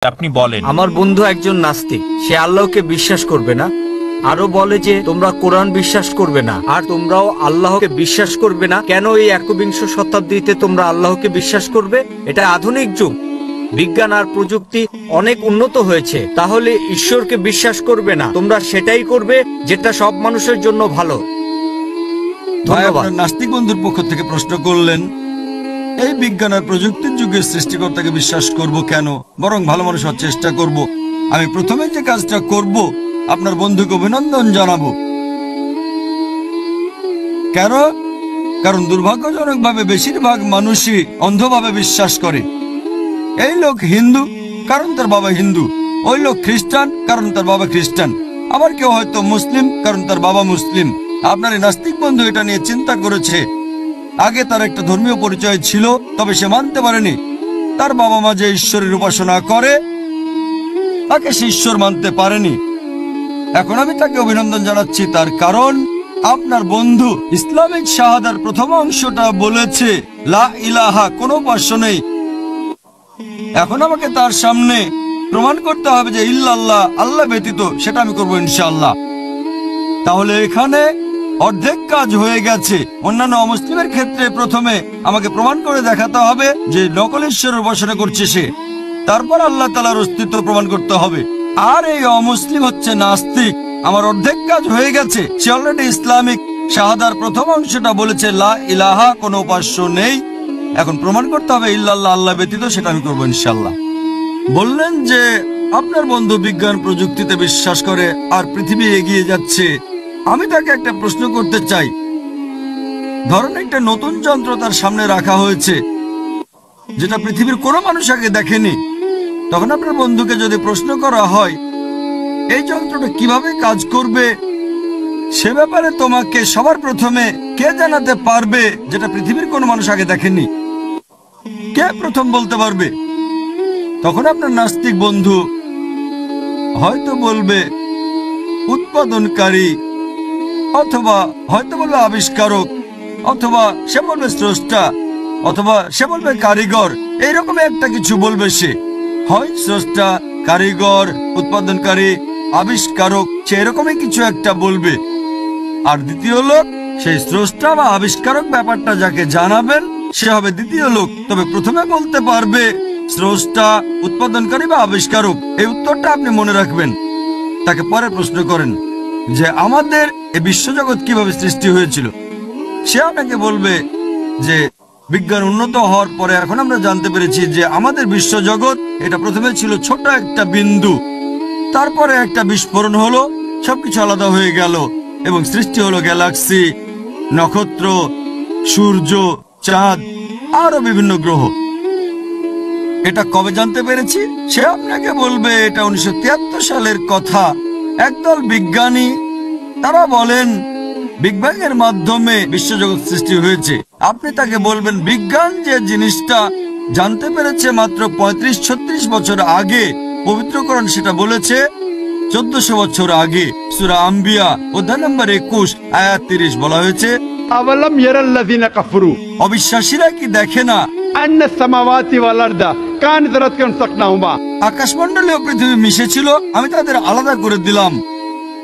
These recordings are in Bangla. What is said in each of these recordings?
আপনি বলেন। আমার বন্ধু একজন নাস্তিক, সে আল্লাহকে বিশ্বাস করবে না, আরো বলে যে তোমরা কোরআন বিশ্বাস করবে না আর তোমরাও আল্লাহকে বিশ্বাস করবে না। কেন এই একবিংশ শতাব্দীতে তোমরা আল্লাহকে বিশ্বাস করবে? এটা আধুনিক যুগ, বিজ্ঞান আর প্রযুক্তি অনেক উন্নত হয়েছে, তাহলে ঈশ্বরকে বিশ্বাস করবে না, তোমরা সেটাই করবে যেটা সব মানুষের জন্য ভালো। ধন্যবাদ। নাস্তিক বন্ধুর পক্ষ থেকে প্রশ্ন করলেন, এই বিজ্ঞান আর প্রযুক্তির যুগের সৃষ্টিকর্তাকে বিশ্বাস করব কেন, বরং ভালো মানুষ হওয়ার চেষ্টা করব। আমি প্রথমে যে কাজটা করব, আপনার বন্ধুকে অভিনন্দন জানাবো। কেন? কারণ দুর্ভাগ্যজনকভাবে বেশিরভাগ মানুষই অন্ধভাবে বিশ্বাস করে। এই লোক হিন্দু, কারণ তার বাবা হিন্দু। ওই লোক খ্রিস্টান, কারণ তার বাবা খ্রিস্টান। আবার কেউ হয়তো মুসলিম, কারণ তার বাবা মুসলিম। আপনার এই নাস্তিক বন্ধু এটা নিয়ে চিন্তা করেছে। আগে তার একটা ধর্মীয় পরিচয় ছিল, তবে সে মানতে পারেনি তার বাবা মা যে ঈশ্বরের উপাসনা করে তাকে সে ঈশ্বর মানতে পারেনি। এখন আমি তাকে অভিনন্দন জানাচ্ছি, তার কারণ আপনার বন্ধু ইসলামিক শাহাদার প্রথম অংশটা বলেছে লা ইলাহা, কোনো উপাস্য নেই। এখন আমাকে তার সামনে প্রমাণ করতে হবে যে ইল্লাল্লাহ, আল্লাহ ব্যতীত, সেটা আমি করবো ইনশাআল্লাহ। তাহলে এখানে অর্ধেক কাজ হয়ে গেছে। অন্যান্য অমুসলিমের ক্ষেত্রে প্রথমে আমাকে প্রমাণ করে দেখাতে হবে যে নকল ঈশ্বরের উপাসনা করছে সে, তারপর আল্লাহ তাআলার অস্তিত্ব প্রমাণ করতে হবে। আর এই অমুসলিম হচ্ছে নাস্তিক। আমার অর্ধেক কাজ হয়ে গেছে। সে অলরেডি ইসলামিক শাহাদার প্রথম অংশটা বলেছে লা ইলাহা, কোনো উপাস্য নেই। এখন প্রমাণ করতে হবে ইল্লাল্লাহ, আল্লাহ ব্যতীত, সেটা আমি করবো ইনশাআল্লাহ। বললেন যে আপনার বন্ধু বিজ্ঞান প্রযুক্তিতে বিশ্বাস করে আর পৃথিবী এগিয়ে যাচ্ছে। আমি তাকে একটা প্রশ্ন করতে চাই। ধরুন একটা নতুন যন্ত্র তার সামনে রাখা হয়েছে যেটা পৃথিবীর কোনো মানুষ আগে দেখেনি। তখন আপনার বন্ধুকে যদি প্রশ্ন করা হয় এই যন্ত্রটা কিভাবে কাজ করবে, সে ব্যাপারে তোমাকে সবার প্রথমে কে জানাতে পারবে যেটা পৃথিবীর কোনো মানুষ আগে দেখেনি? কে প্রথম বলতে পারবে? তখন আপনার নাস্তিক বন্ধু হয়তো বলবে উৎপাদনকারী, অথবা হয়তো বলবে আবিষ্কারক, অথবা সে বলবে স্রষ্টা, অথবা সে বলবে কারিগর। এইরকম একটা কিছু বলবে সে। হয় স্রষ্টা, কারিগর, উৎপাদনকারী, আবিষ্কারক, সে এরকমই কিছু একটা বলবে। আর দ্বিতীয় লোক, সেই স্রষ্টা বা আবিষ্কারক ব্যাপারটা যাকে জানাবেন সে হবে দ্বিতীয় লোক। তবে প্রথমে বলতে পারবে স্রষ্টা, উৎপাদনকারী বা আবিষ্কারক। এই উত্তরটা আপনি মনে রাখবেন। তাকে পরে প্রশ্ন করেন যে আমাদের এই বিশ্বজগৎ কিভাবে সৃষ্টি হয়েছিল। সে আপনাকে বলবে যে বিজ্ঞান উন্নত হওয়ার পরে এখন আমরা জানতে পেরেছি যে আমাদের বিশ্বজগৎ এটা প্রথমে ছিল ছোট একটা বিন্দু, তারপরে একটা বিস্ফোরণ হলো, সবকিছু আলাদা হয়ে গেল এবং সৃষ্টি হলো গ্যালাক্সি, নক্ষত্র, সূর্য, চাঁদ, আরো বিভিন্ন গ্রহ। এটা কবে জানতে পেরেছি? সে আপনাকে বলবে এটা 1973 সালের কথা। একদল বিজ্ঞানী তারা বলেন বিগ ব্যাং এর মাধ্যমে বিশ্বজগৎ সৃষ্টি হয়েছে। আপনি তাকে বলবেন বিজ্ঞান যে জিনিসটা জানতে পেরেছে মাত্র 35-36 বছর আগে, পবিত্র কোরআন সেটা বলেছে 1400 বছর আগে। সূরা আম্বিয়া অধ্যায় নম্বর 21 আয়াত 30 বলা হয়েছে, আওয়ালাম ইয়ারাল্লাযিনা কাফারু, অবিশ্বাসীরা কি দেখে না আন্নাস সামাওয়াতি ওয়াল আরদা কানাত রাতকান সাকনাহুমা, আকাশমণ্ডলী ও পৃথিবী মিশেছিল, আমি তাদের আলাদা করে দিলাম।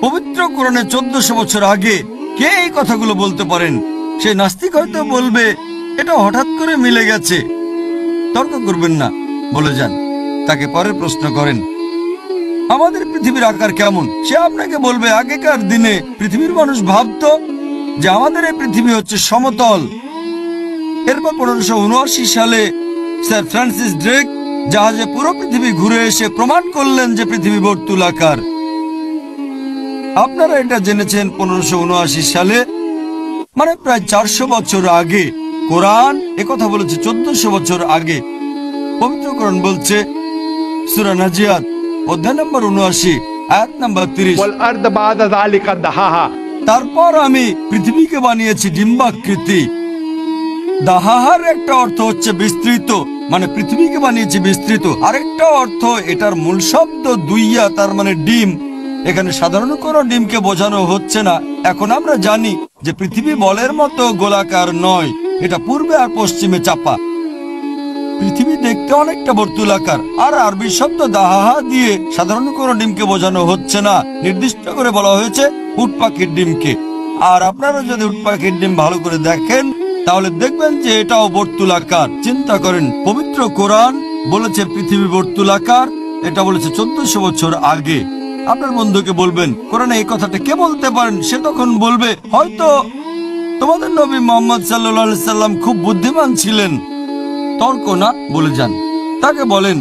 পবিত্র কোরআনে 1400 বছর আগে কে এই কথাগুলো বলতে পারেন? সেই নাস্তিক হয়তো বলবে এটা হঠাৎ করে মিলে গেছে। তর্ক করবেন না, বলে যান। তাকে পরের প্রশ্ন করেন আমাদের পৃথিবীর আকার কেমন। সে আপনাকে বলবে আগেকার দিনে পৃথিবীর মানুষ ভাবতো যে আমাদের এই পৃথিবী হচ্ছে সমতল। এরপর 1579 সালে স্যার ফ্রান্সিস ড্রেক জাহাজে পুরো পৃথিবী ঘুরে এসে প্রমাণ করলেন যে পৃথিবী বর্তুলাকার। আপনারা এটা জেনেছেন 1579 সালে, মানে প্রায় 400 বছর আগে। কোরআন একথা বলেছে 1400 বছর আগে। পবিত্র কোরআন বলছে সূরা নাজিয়াত অধ্যায় নম্বর 79 আয়াত নম্বর 30, ওয়াল আরদা বাদা যালিকা দাহাহা, তারপর আমি পৃথিবীকে বানিয়েছি ডিম্বাকৃতি। দাহাহার একটা অর্থ হচ্ছে বিস্তৃত, মানে পৃথিবীকে বানিয়েছি বিস্তৃত। আরেকটা অর্থ এটার মূল শব্দ দুইয়া, তার মানে ডিম। এখানে সাধারণ কোনো ডিমকে বোঝানো হচ্ছে না। এখন আমরা জানি যে পৃথিবী বলের মতো গোলাকার নয়, এটা পূর্বে আর পশ্চিমে চাপা। পৃথিবী দেখতে অনেকটা বর্তুলাকার, আর আরবি শব্দ দাহাহা দিয়ে সাধারণ কোনো ডিমকে বোঝানো হচ্ছে না, নির্দিষ্ট করে বলা হয়েছে উট পাখির ডিমকে। আর আপনারা যদি উট পাখির ডিম ভালো করে দেখেন তাহলে দেখবেন যে এটাও বর্তুলাকার। চিন্তা করেন, পবিত্র কোরআন বলেছে পৃথিবী বর্তুলাকার, এটা বলেছে 1400 বছর আগে। আপনার বন্ধুকে বলবেন কোরআনে এই কথাটা কে বলতে পারেন, সে তখন বলবে হয়তো তোমাদের নবী মুহাম্মদ সাল্লাল্লাহু আলাইহি সাল্লাম খুব বুদ্ধিমান ছিলেন। তর্ক না, বলে যান। তাকে বলেন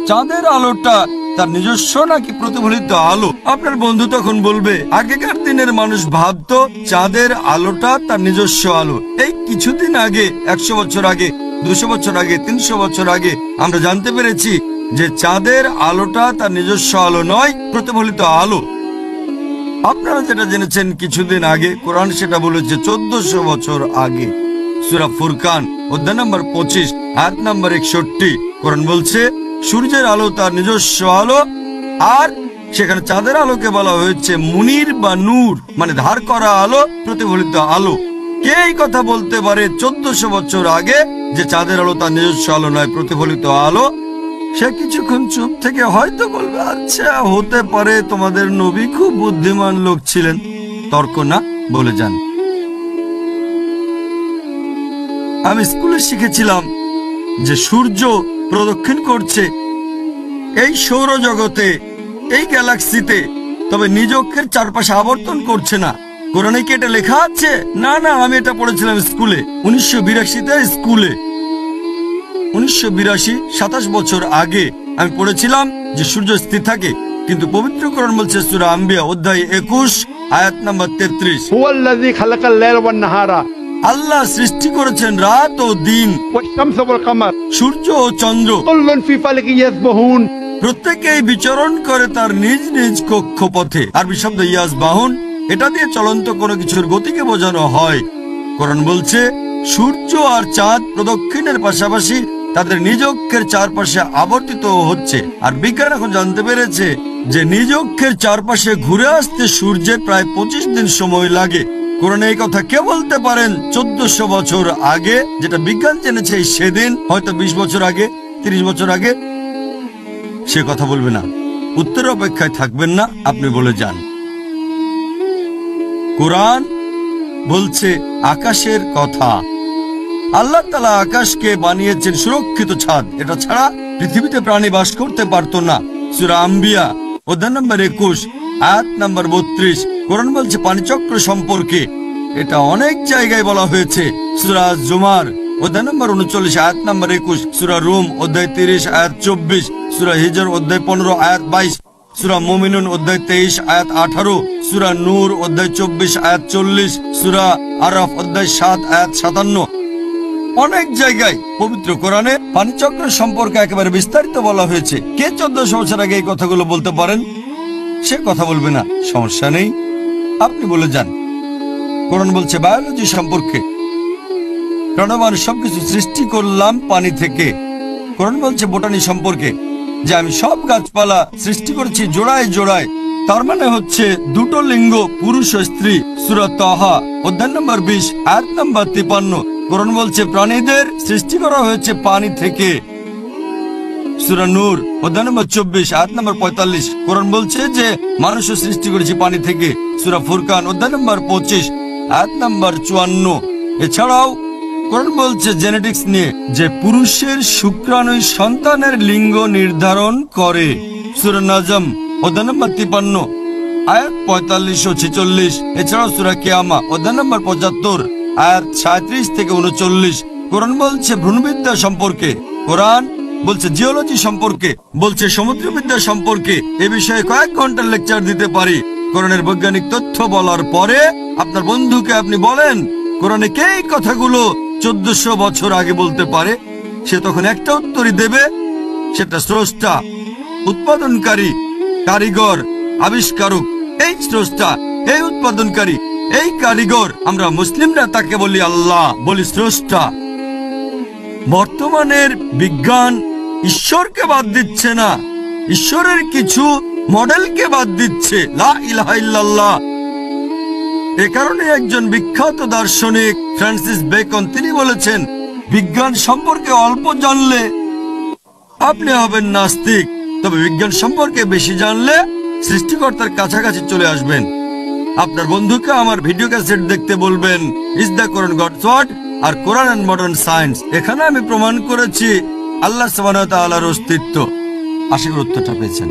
চাঁদের আলোটা তার নিজস্ব নাকি প্রতিফলিত আলো? আপনার বন্ধু তখন বলবে আগেকার দিনের মানুষ ভাবতো চাঁদের আলোটা তার নিজস্ব আলো। এই কিছুদিন আগে, 100 বছর আগে, 200 বছর আগে, 300 বছর আগে আমরা জানতে পেরেছি যে চাঁদের আলোটা তার নিজস্ব আলো নয়, প্রতিফলিত আলো। আপনারা যেটা জেনেছেন কিছুদিন আগে, কোরআন সেটা বলেছে 1400 বছর আগে। সূরা ফুরকান অধ্যায় নম্বর 25 আয়াত নম্বর 61 কোরআন বলছে সূর্যের আলো তার নিজস্ব আলো, আর সেখানে চাঁদের আলোকে বলা হয়েছে মুনির বা নূর, মানে ধার করা আলো, প্রতিফলিত আলো। কে এই কথা বলতে পারে 1400 বছর আগে যে চাঁদের আলো তার নিজস্ব আলো নয়, প্রতিফলিত আলো? সে কিছুক্ষণ চুপ থেকে হয়তো বলবে আচ্ছা হতে পারে, তোমাদের নবী খুব বুদ্ধিমান লোক ছিলেন। তর্ক না, বলে যান। আমি স্কুলে শিখেছিলাম যে সূর্য প্রদক্ষিণ করছে এই সৌরজগতে, এই গ্যালাক্সিতে, তবে নিজ অক্ষের চারপাশে আবর্তন করছে না। কোরআনে কি এটা লেখা আছে? না না, আমি এটা পড়েছিলাম স্কুলে 1982-তে। স্কুলে 1982, 27 বছর আগে আমি পড়েছিলাম যে সূর্য স্থির থাকে, কিন্তু পবিত্র কোরআন বলছে সূরা আম্বিয়া অধ্যায় 21 আয়াত নম্বর 33, হুয়াল্লাযী খালাকাল লাইলা ওয়ান নাহারা, আল্লাহ সৃষ্টি করেছেন রাত ও দিন, ওয়াশ-শামস ওয়াল কামার, সূর্য ও চন্দ্র, কুল্লুন ফি ফালাকিন ইয়াসবাহুন, প্রত্যেকেই বিচরণ করে তার নিজ নিজ কক্ষপথে। আরবি শব্দ ইয়াসবাহুন, এটা দিয়ে চলন্ত কোনো কিছুর গতিকে বোঝানো হয়। কোরআন বলছে সূর্য আর চাঁদ প্রদক্ষিণের পাশাপাশি তাদের নিজ অক্ষের চারপাশে আবর্তিত হচ্ছে। আর বিজ্ঞান এখন জানতে পেরেছে যে নিজ অক্ষের চারপাশে ঘুরে আসতে সূর্যের প্রায় 25 দিন সময় লাগে। কোরআনে এই কথা কে বলতে পারেন 1400 বছর আগে? যেটা বিজ্ঞান জেনেছে সেদিন, হয়তো 20 বছর আগে, 30 বছর আগে। সে কথা বলবে না, উত্তরের অপেক্ষায় থাকবেন না, আপনি বলে যান। কোরআন বলছে আকাশের কথা। আল্লাহ তাআলা আকাশকে বানিয়েছেন সুরক্ষিত ছাদ, এটা ছাড়া পৃথিবীতে প্রাণী বাস করতে পারতো না। সূরা আম্বিয়া অধ্যায় নম্বর 21 আয়াত নম্বর 32 কোরআন বলছে পানিচক্র সম্পর্কে, এটা অনেক জায়গায় বলা হয়েছে। সূরা জুমার অধ্যায় নম্বর 39 আয়াত নম্বর 21, সূরা রুম অধ্যায় 30 আয়াত 24, সূরা হিজর অধ্যায় 15 আয়াত 22, সূরা মুমিনুন অধ্যায় 23 আয়াত 18, সূরা নূর অধ্যায় 24 আয়াত 40, সূরা আরাফ অধ্যায় 7 আয়াত 57। অনেক জায়গায় পবিত্র কোরআনে পানিচক্র সম্পর্কে একেবারে বিস্তারিত বলা হয়েছে। কে 1400 বছর আগে এই কথাগুলো বলতে পারেন? সে কথা বলবে না, সমস্যা নেই, আপনি বলে যান। কোরআন বলছে বায়োলজি সম্পর্কে, প্রাণবান সবকিছু সৃষ্টি করলাম পানি থেকে। কোরআন বলছে বোটানি সম্পর্কে, যে আমি সব গাছপালা সৃষ্টি করেছি জোড়ায় জোড়ায়, তার মানে হচ্ছে দুটো লিঙ্গ, পুরুষ ও স্ত্রী। সূরা তাহা অধ্যায় নম্বর 20 আয়াত নম্বর 53 কোরআন বলছে প্রাণীদের সৃষ্টি করা হয়েছে পানি থেকে। সূরা নূর অধ্যায় নম্বর 24 আয়াত নম্বর 45 কোরআন বলছে যে মানুষও সৃষ্টি করেছে পানি থেকে। সূরা ফুরকান অধ্যায় নম্বর 25 আয়াত নম্বর 54। এছাড়াও কোরআন বলছে জেনেটিক্স নিয়ে, যে পুরুষের শুক্রাণুই সন্তানের লিঙ্গ নির্ধারণ করে। সূরা নাজম অধ্যায় নম্বর 53 আয়াত 45 ও 46। এছাড়াও সূরা কিয়ামা অধ্যায় নম্বর 75 আয়াত 37 থেকে 39 কোরআন বলছে ভ্রূণবিদ্যা সম্পর্কে। কোরআন বলছে জিওলজি সম্পর্কে, বলছে সমুদ্রবিদ্যা সম্পর্কে। এ বিষয়ে কয়েক ঘন্টার লেকচার দিতে পারি। কোরআনের বৈজ্ঞানিক তথ্য বলার পরে আপনার বন্ধুকে আপনি বলেন কোরআনে কে এই কথাগুলো 1400 বছর আগে বলতে পারে, সে তখন একটা উত্তরই দেবে, সেটা স্রষ্টা, উৎপাদনকারী, কারিগর, আবিষ্কারক। এই স্রষ্টা, এই উৎপাদনকারী, এই কারিগর, আমরা মুসলিমরা তাকে বলি আল্লাহ, বলি স্রষ্টা। বর্তমানের বিজ্ঞান ঈশ্বরকে বাদ দিচ্ছে না, ঈশ্বরের কিছু মডেলকে বাদ দিচ্ছে। লা ইলাহা ইল্লাল্লাহ। এ কারণে একজন বিখ্যাত দার্শনিক ফ্রান্সিস বেকন তিনি বলেছেন, বিজ্ঞান সম্পর্কে অল্প জানলে আপনি হবেন নাস্তিক। তবে বিজ্ঞান সম্পর্কে বেশি জানলে সৃষ্টিকর্তার কাছাকাছি চলে আসবেন। আপনার বন্ধুকে আমার ভিডিও ক্যাসেট দেখতে বলবেন, is the Quran God's word আর কোরআন এন্ড মডার্ন সায়েন্স। এখানে আমি প্রমাণ করেছি আল্লাহ সুবহানাহু ওয়া তাআলার অস্তিত্ব। আশা করি উত্তরটা পেয়েছেন।